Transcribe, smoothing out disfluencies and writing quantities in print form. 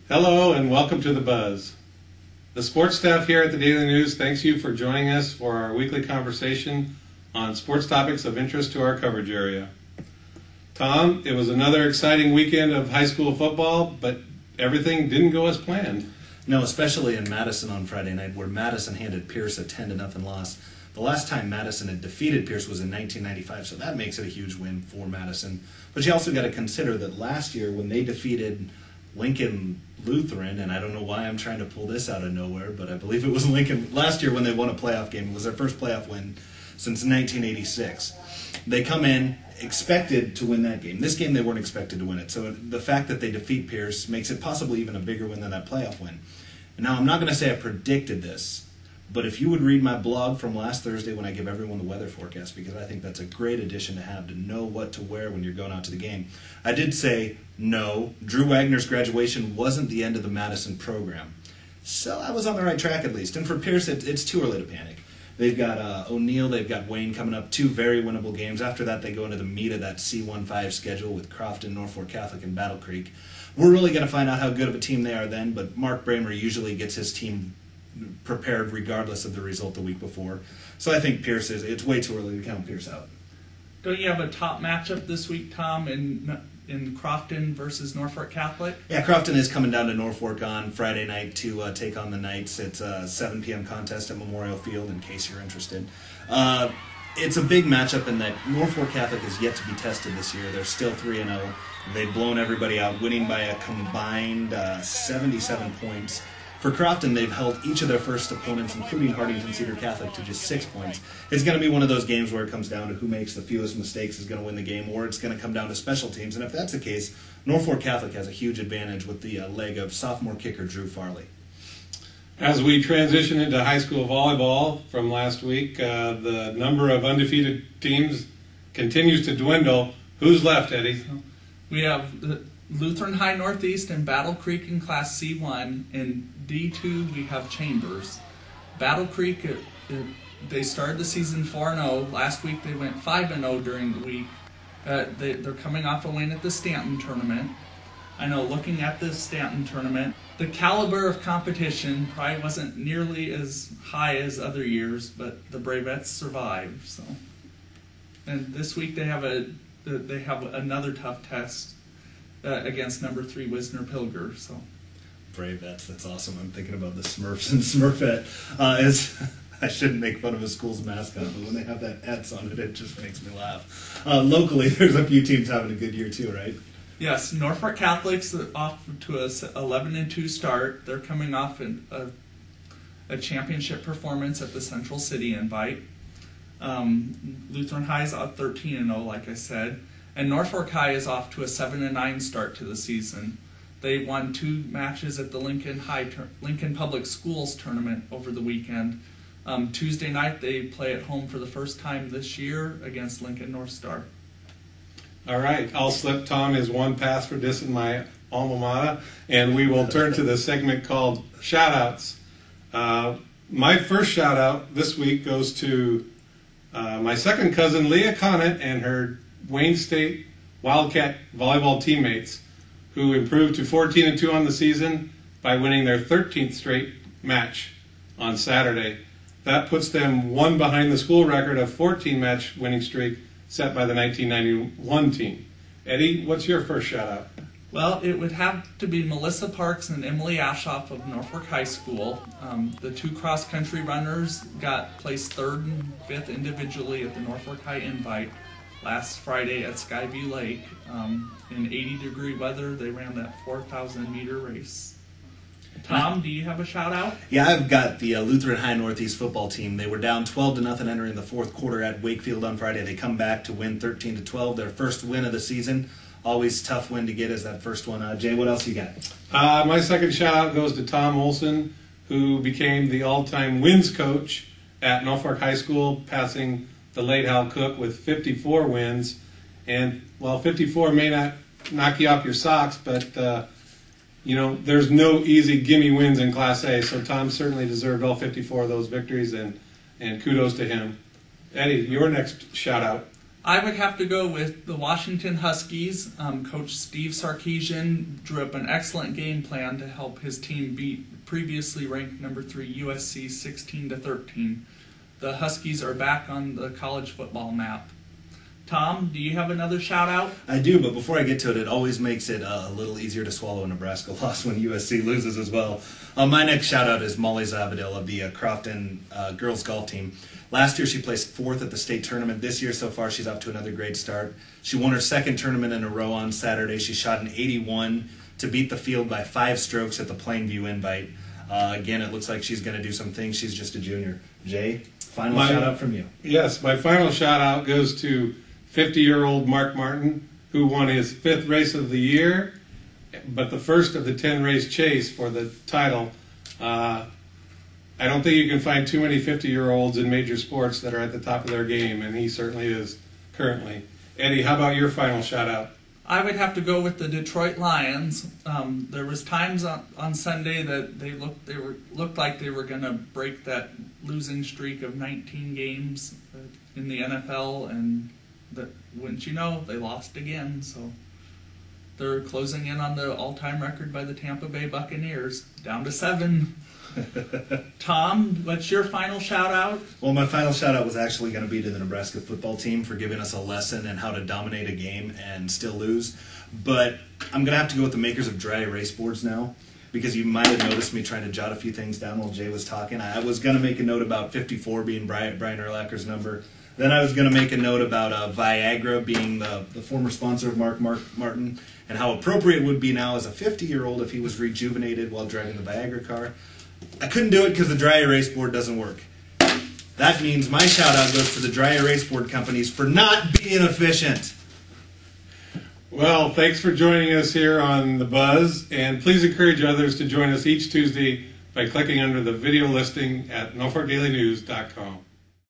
Hello and welcome to The Buzz. The sports staff here at the Daily News thanks you for joining us for our weekly conversation on sports topics of interest to our coverage area. Tom, it was another exciting weekend of high school football, but everything didn't go as planned. No, especially in Madison on Friday night, where Madison handed Pierce a 10-0 loss. The last time Madison had defeated Pierce was in 1995, so that makes it a huge win for Madison. But you also got to consider that last year when they defeated Lincoln Lutheran, and I don't know why I'm trying to pull this out of nowhere, but I believe it was Lincoln last year when they won a playoff game. It was their first playoff win since 1986. They come in expected to win that game. This game they weren't expected to win it. So the fact that they defeat Pierce makes it possibly even a bigger win than that playoff win. And now I'm not going to say I predicted this, but if you would read my blog from last Thursday when I give everyone the weather forecast, because I think that's a great addition to have, to know what to wear when you're going out to the game. I did say, no, Drew Wagner's graduation wasn't the end of the Madison program. So I was on the right track at least. And for Pierce, it's too early to panic. They've got O'Neill, they've got Wayne coming up, two very winnable games. After that, they go into the meat of that C15 schedule with Crofton, Norfolk Catholic, and Battle Creek. We're really going to find out how good of a team they are then, but Mark Behmer usually gets his team prepared regardless of the result the week before. So I think Pierce it's way too early to count Pierce out. Don't you have a top matchup this week, Tom, in Crofton versus Norfolk Catholic? Yeah, Crofton is coming down to Norfolk on Friday night to take on the Knights. It's a 7 p.m. contest at Memorial Field, in case you're interested. It's a big matchup in that Norfolk Catholic is yet to be tested this year. They're still 3-0. They've blown everybody out, winning by a combined 77 points. For Crofton, they've held each of their first opponents, including Hartington Cedar Catholic, to just 6 points. It's going to be one of those games where it comes down to who makes the fewest mistakes is going to win the game, or it's going to come down to special teams. And if that's the case, Norfolk Catholic has a huge advantage with the leg of sophomore kicker Drew Farley. As we transition into high school volleyball from last week, the number of undefeated teams continues to dwindle. Who's left, Eddie? We have the Lutheran High Northeast and Battle Creek in Class C1. In D2, we have Chambers. Battle Creek, they started the season 4-0. Last week they went 5-0 during the week. They're coming off a win at the Stanton tournament. I know, looking at the Stanton tournament, the caliber of competition probably wasn't nearly as high as other years, but the Bravettes survived. So, and this week they have another tough test against number 3 Wisner Pilger. So, Bravettes, that's awesome. I'm thinking about the Smurfs and Smurfette. I shouldn't make fun of a school's mascot, but when they have that Ets on it, it just makes me laugh. Locally, there's a few teams having a good year too, right? Yes, Norfolk Catholic's off to a 11-2 start. They're coming off a championship performance at the Central City Invite. Lutheran High is out 13-0, like I said. And Norfolk High is off to a 7-9 start to the season. They won 2 matches at the Lincoln Public Schools tournament over the weekend. Tuesday night they play at home for the first time this year against Lincoln North Star. All right, I'll slip Tom his one pass for dissing my alma mater, and we will turn to the segment called Shoutouts. My first shout-out this week goes to my second cousin, Leah Conant, and her Wayne State Wildcat volleyball teammates, who improved to 14-2 on the season by winning their 13th straight match on Saturday. That puts them one behind the school record of 14-match winning streak set by the 1991 team. Eddie, what's your first shout-out? Well, it would have to be Melissa Parks and Emily Ashoff of Norfolk High School. The 2 cross-country runners got placed 3rd and 5th individually at the Norfolk High Invite last Friday at Skyview Lake. In 80-degree weather, they ran that 4,000-meter race. Tom, do you have a shout-out? Yeah, I've got the Lutheran High Northeast football team. They were down 12-0 entering the 4th quarter at Wakefield on Friday. They come back to win 13-12, their first win of the season. Always tough win to get is that first one. Jay, what else you got? My second shout-out goes to Tom Olson, who became the all-time wins coach at Norfolk High School, passing the late Hal Cook with 54 wins. And while 54 may not knock you off your socks, but there's no easy gimme wins in Class A, so Tom certainly deserved all 54 of those victories, and kudos to him. Eddie, your next shout-out. I would have to go with the Washington Huskies. Coach Steve Sarkisian drew up an excellent game plan to help his team beat previously ranked number 3 USC 16-13. The Huskies are back on the college football map. Tom, do you have another shout out? I do, but before I get to it, it always makes it a little easier to swallow a Nebraska loss when USC loses as well. My next shout out is Molly Zabadil of the Crofton girls golf team. Last year she placed 4th at the state tournament. This year so far she's off to another great start. She won her 2nd tournament in a row on Saturday. She shot an 81 to beat the field by 5 strokes at the Plainview Invite. Again, it looks like she's going to do some things. She's just a junior. Jay, final shout out from you. Yes, my final shout out goes to 50-year-old Mark Martin, who won his 5th race of the year, but the first of the 10-race chase for the title. I don't think you can find too many 50-year-olds in major sports that are at the top of their game, and he certainly is currently. Eddie, how about your final shout-out? I would have to go with the Detroit Lions. There was times on Sunday that they looked like they were going to break that losing streak of 19 games in the NFL, and that, wouldn't you know, they lost again. So they're closing in on the all-time record by the Tampa Bay Buccaneers, down to 7. Tom, what's your final shout-out? Well, my final shout-out was actually going to be to the Nebraska football team for giving us a lesson in how to dominate a game and still lose. But I'm going to have to go with the makers of dry erase boards now, because you might have noticed me trying to jot a few things down while Jay was talking. I was going to make a note about 54 being Brian Urlacher's number. Then I was going to make a note about Viagra being the former sponsor of Mark Martin, and how appropriate it would be now as a 50-year-old if he was rejuvenated while driving the Viagra car. I couldn't do it because the dry erase board doesn't work. That means my shout-out goes to the dry erase board companies for not being efficient. Well, thanks for joining us here on The Buzz, and please encourage others to join us each Tuesday by clicking under the video listing at norfolkdailynews.com.